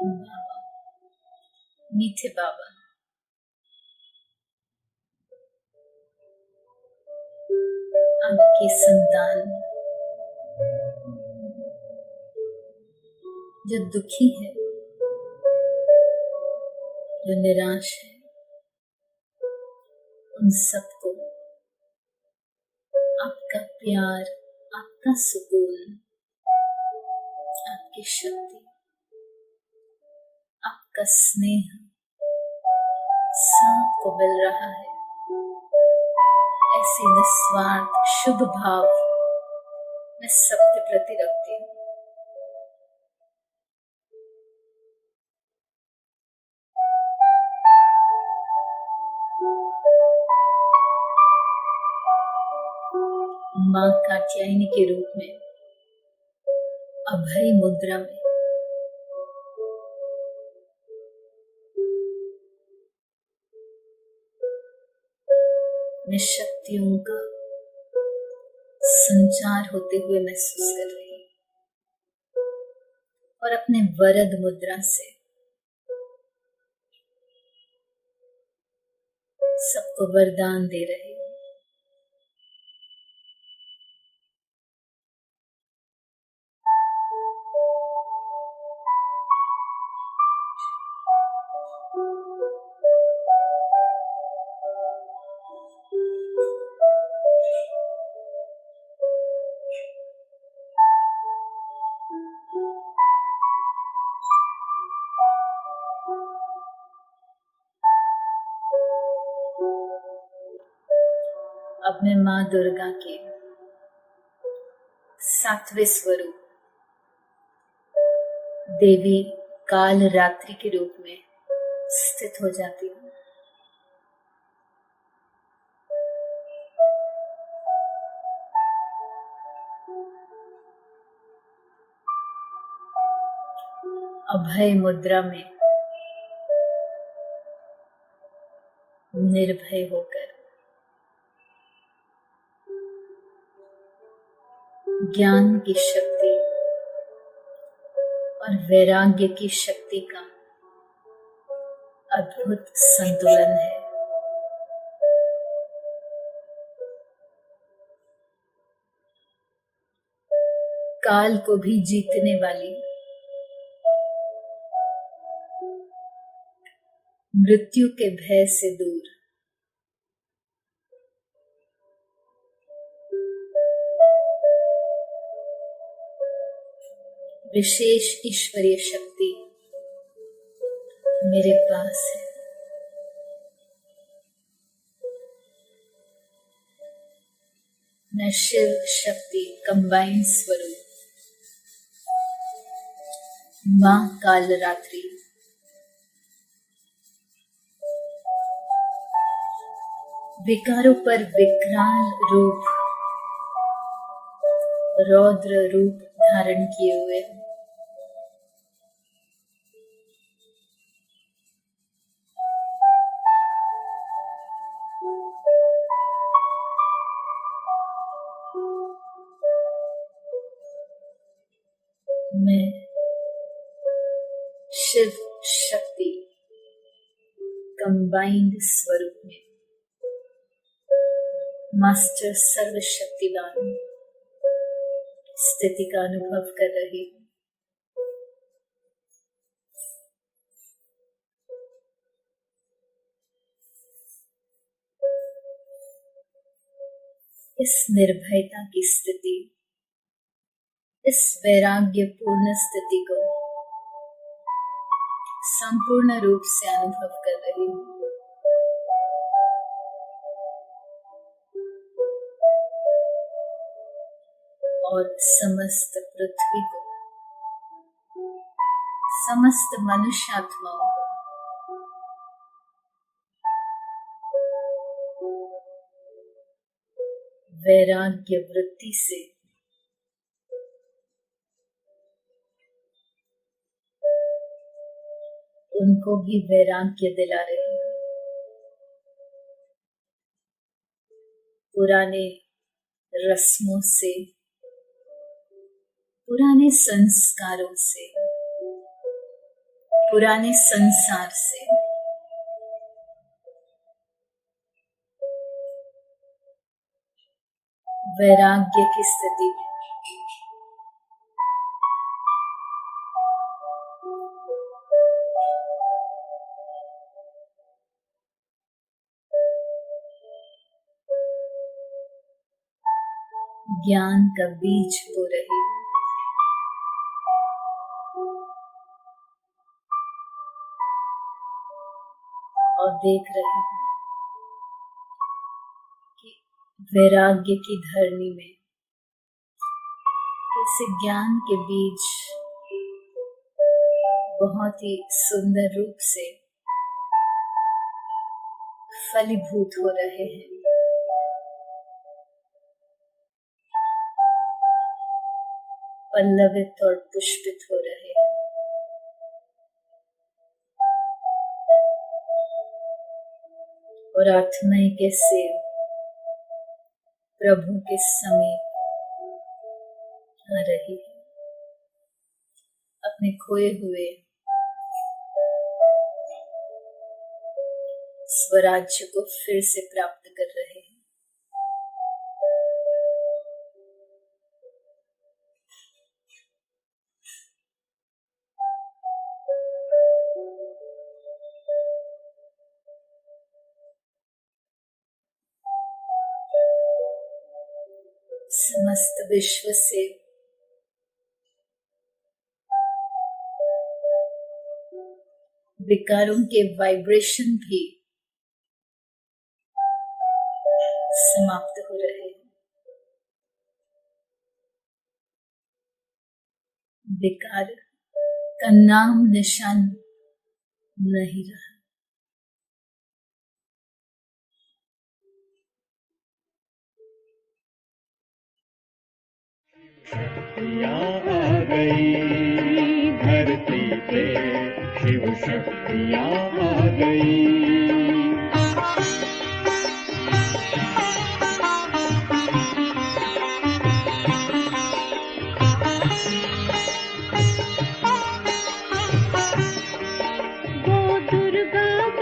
बाबा, मीठे बाबा, आपकी संतान जो दुखी है, जो निराश है, उन सबको आपका प्यार, आपका सुकून, आपकी शक्ति, आपका स्नेह सबको मिल रहा है। ऐसे निस्वार्थ शुभ भाव मैं सबके प्रति रखती हूँ। मां कात्यायनी के रूप में अभय मुद्रा में मैं शक्तियों का संचार होते हुए महसूस कर रही हूँ और अपने वरद मुद्रा से सबको वरदान दे रही हूँ। अब मैं माँ दुर्गा के सातवें स्वरूप देवी काल रात्रि के रूप में स्थित हो जाती हूँ। अभय मुद्रा में निर्भय होकर ज्ञान की शक्ति और वैराग्य की शक्ति का अद्भुत संतुलन है। काल को भी जीतने वाली, मृत्यु के भय से दूर, विशेष ईश्वरीय शक्ति मेरे पास है। मैं शिव शक्ति कंबाइंड स्वरूप मां कालरात्रि विकारों पर विकराल रूप, रौद्र रूप धारण किए हुए हूं। मैं शिव शक्ति कंबाइंड स्वरूप में मास्टर सर्वशक्तिवान स्थिति का अनुभव कर रही हूं। इस निर्भयता की स्थिति, इस वैराग्यपूर्ण स्थिति को संपूर्ण रूप से अनुभव कर रही हूं। और समस्त पृथ्वी को, समस्त मनुष्यात्माओं को वैराग्य वृत्ति से उनको भी वैराग्य दिला रहे हैं। पुराने रस्मों से, पुराने संस्कारों से, पुराने संसार से वैराग्य की स्थिति में ज्ञान का बीज बो रही हूं। और देख रही हूं कि वैराग्य की धरनी में कैसे ज्ञान के बीज बहुत ही सुंदर रूप से फलीभूत हो रहे हैं। पल्लवित और पुष्पित हो रहे हैं। और आत्माएं कैसे प्रभु के समीप आ रही है, अपने खोए हुए स्वराज्य को फिर से प्राप्त कर रहे हैं। समस्त विश्व से विकारों के वाइब्रेशन भी समाप्त हो रहे हैं। विकार का नाम निशान नहीं रहा। शक्तियाँ आ गई धरती पे, शिव शक्तियाँ आ गई। गो दुर्गा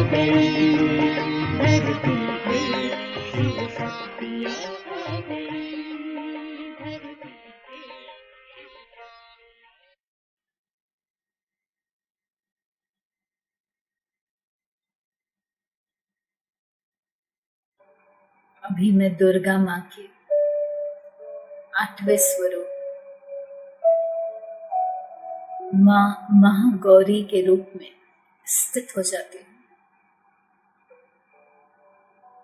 गई, धरती पे शिव शक्तियाँ आ गई, धरती पे शिव शक्तियाँ। अभी मैं दुर्गा माँ के 8वें स्वरूप माँ महागौरी के रूप में स्थित हो जाती हूँ।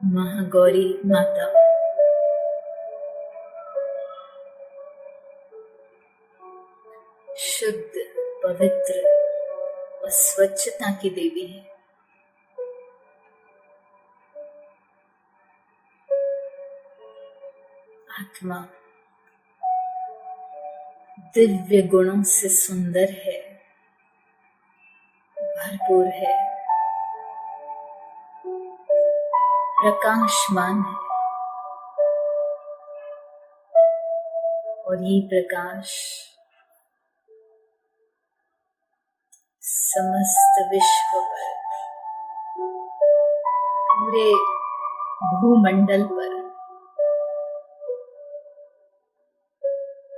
महागौरी माता शुद्ध, पवित्र और स्वच्छता की देवी है। आत्मा दिव्य गुणों से सुंदर है, भरपूर है, प्रकाशमान है, और ये प्रकाश समस्त विश्व पर, पूरे भूमंडल पर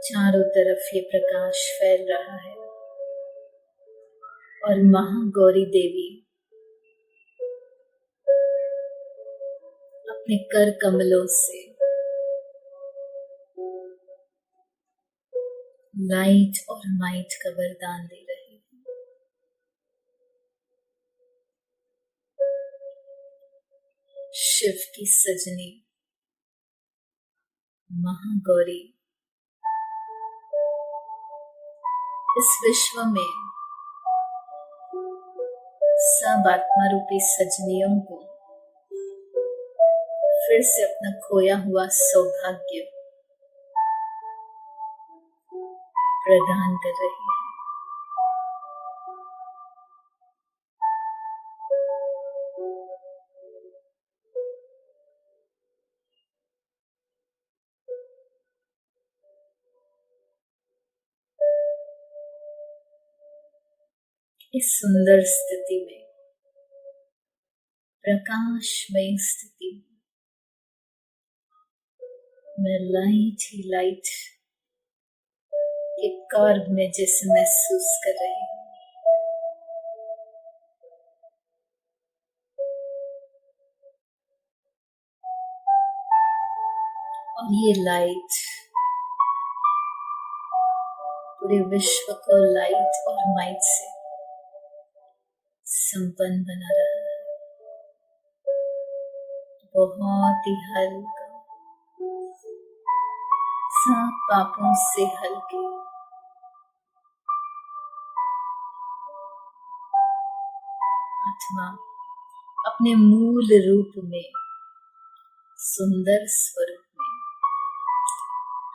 चारों तरफ ये प्रकाश फैल रहा है। और महागौरी देवी अपने कर कमलों से लाइट और माइट का वरदान दे रही है। शिव की सजनी महागौरी इस विश्व में सब आत्मा रूपी सजनियों को फिर से अपना खोया हुआ सौभाग्य प्रदान कर रही है। इस सुंदर स्थिति में, प्रकाशमय स्थिति में लाइट ही लाइट के कर्व में जैसे महसूस कर रही हूँ। और ये लाइट पूरे विश्व को लाइट और माइट से संपन्न बना रहा है। बहुत ही हल्का, सब पापों से हल्के, आत्मा अपने मूल रूप में, सुंदर स्वरूप में,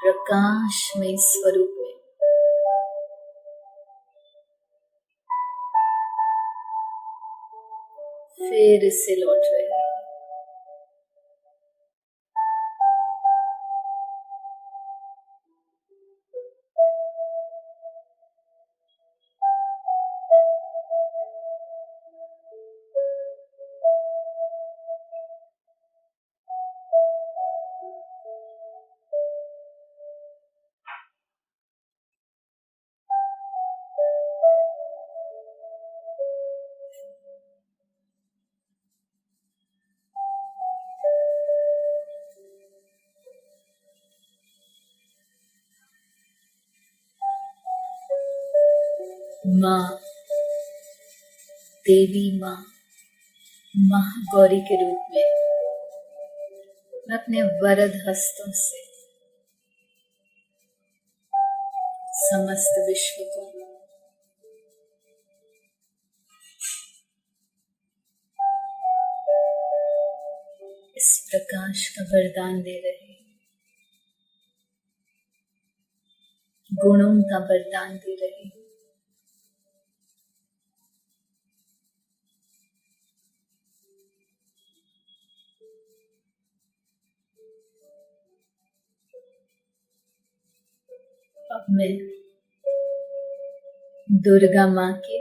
प्रकाशमय स्वरूप में फिर से लौट रहे हैं। माँ, देवी माँ महागौरी के रूप में मैं अपने वरद हस्तों से समस्त विश्व को इस प्रकाश का वरदान दे रहे हैं, गुणों का वरदान दे रहे हैं। अब मैं दुर्गा माँ के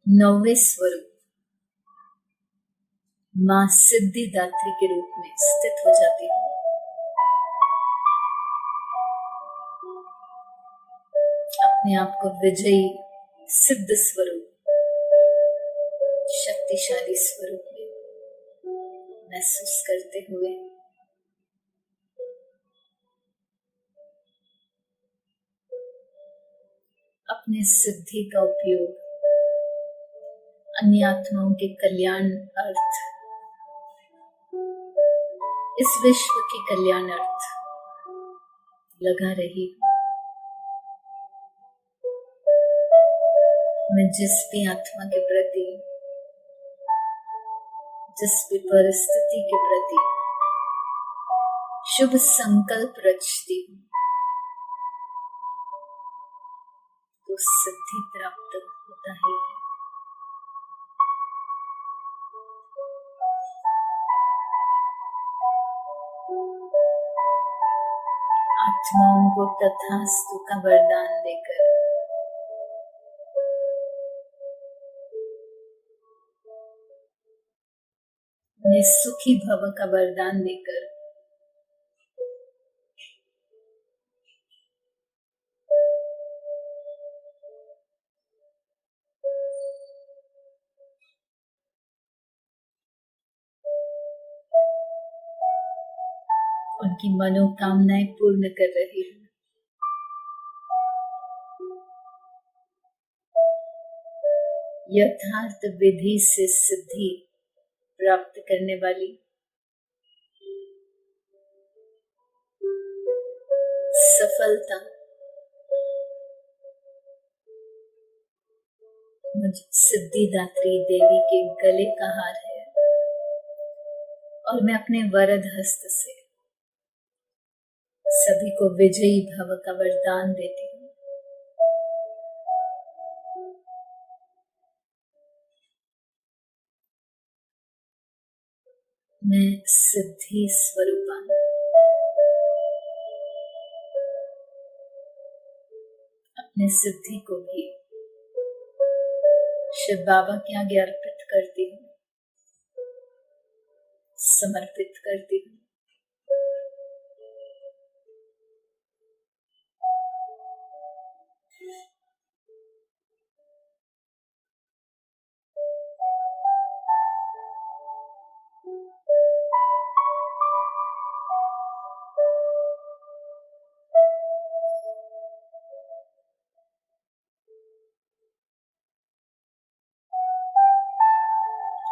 9वें स्वरूप माँ सिद्धिदात्री के रूप में स्थित हो जाती हूँ। अपने आप को विजयी सिद्ध स्वरूप, शक्तिशाली स्वरूप में महसूस करते हुए अपने सिद्धि का उपयोग अन्य आत्माओं के कल्याण अर्थ, इस विश्व के कल्याण अर्थ लगा रही हूँ। मैं जिस भी आत्मा के प्रति, जिस भी परिस्थिति के प्रति शुभ संकल्प रचती हूँ तो सिद्धि प्राप्त होता है। आत्माओं को तथास्तु का वरदान देकर उन्हें सुखी भव का वरदान देकर उनकी मनोकामनाएं पूर्ण कर रही हूँ। यथार्थ विधि से सिद्धि प्राप्त करने वाली सफलता मुझ सिद्धिदात्री देवी के गले का हार है और मैं अपने वरद हस्त से सभी को विजयी भव का वरदान देती हूँ। मैं सिद्धि स्वरूपा अपने सिद्धि को भी शिव बाबा के आगे अर्पित करती हूँ, समर्पित करती हूँ।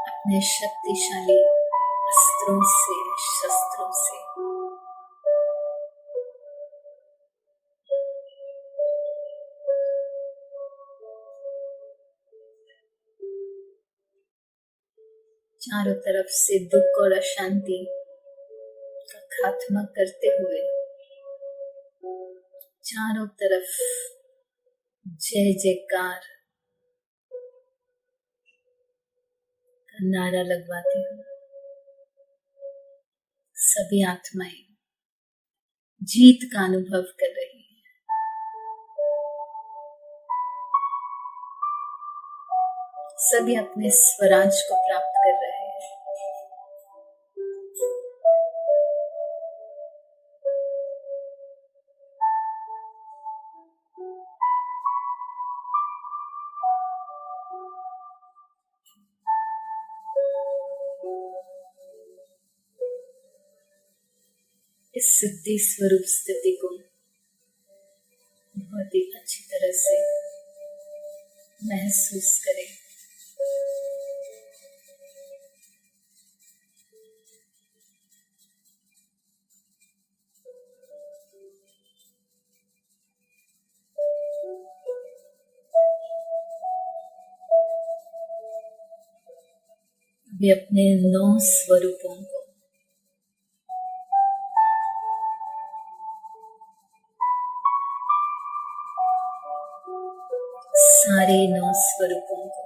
अपने शक्तिशाली अस्त्रों से, शस्त्रों से चारों तरफ से दुख और अशांति का खात्मा करते हुए चारों तरफ जय जयकार का नारा लगवाती हूँ। सभी आत्माएं जीत का अनुभव कर रही हैं। सभी अपने स्वराज को प्राप्त कर रहे हैं। इस सिद्धि स्वरूप स्थिति को बहुत ही अच्छी तरह से महसूस करें। अभी अपने 9 स्वरूपों को सारे 9 स्वरूपों को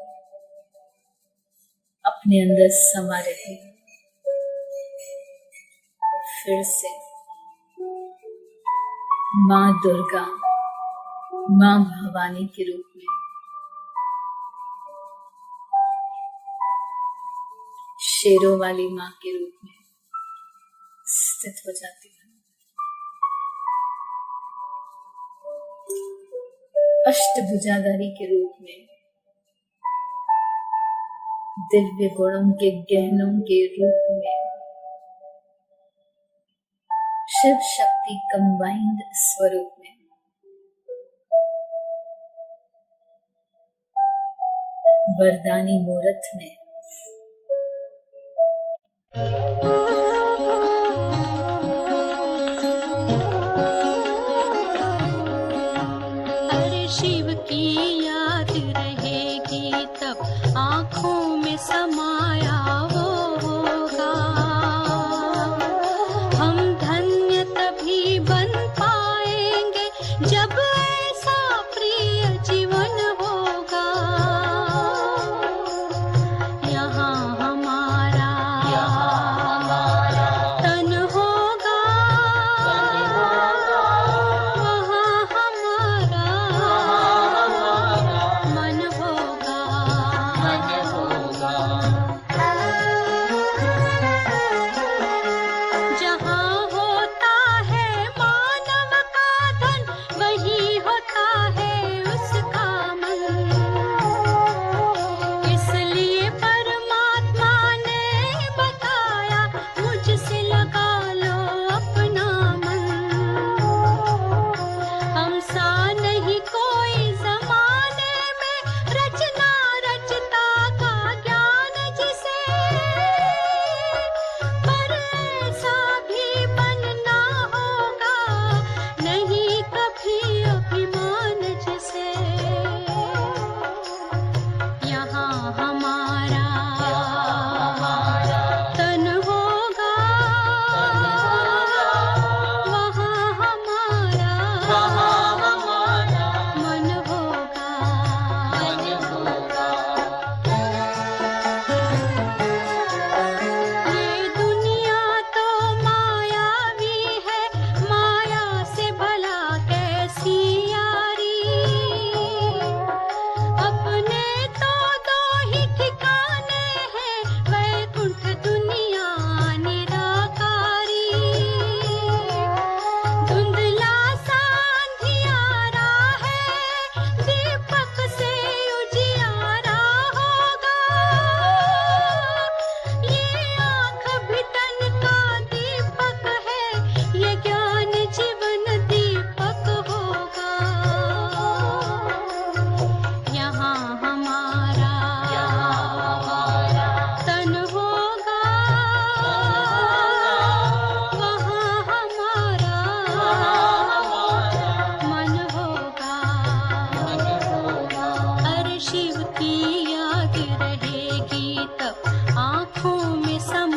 अपने अंदर समा रहे। फिर से माँ दुर्गा, माँ भवानी के रूप में शेरों वाली माँ के रूप में स्थित हो जाती है। अष्टभुजाधारी के रूप में दिव्य गुणों के गहनों के रूप में शिव शक्ति कंबाइंड स्वरूप में वरदानी मूर्त में अरे शिव की याद रहेगी तब आँखों में समाया वो होगा। हम धन्य तभी बन पाएंगे जब ऐसा प्रिय जीवन होगा। यहाँ हमारा तन होगा, वहाँ हमारा मन होगा। जहाँ होता है मानव का धन, वही होता है उसका मन। इसलिए परमात्मा ने बताया, मुझसे लगा लो अपना मन। हम सा नहीं कोई जमाने में, रचना रचता का ज्ञान जिसे, पर ऐसा भी बनना होगा, नहीं कभी अभिमान जिसे। यहाँ हमारा तन होगा, वहाँ हमारा मन होगा। ये दुनिया तो मायावी है, माया से भला कैसी यारी। अपने तो दो ही ठिकाने हैं, वैकुंठ दुनिया निराकारी। धुंधला सा अंधियारा है, दीपक से उजियारा होगा। ये आँख भी तन का दीपक है, ये ज्ञान जीवन दीपक होगा। यहाँ हमारा तन होगा, वहाँ हमारा मन होगा। अरे शिव की याद रहेगी तब आँखों में सम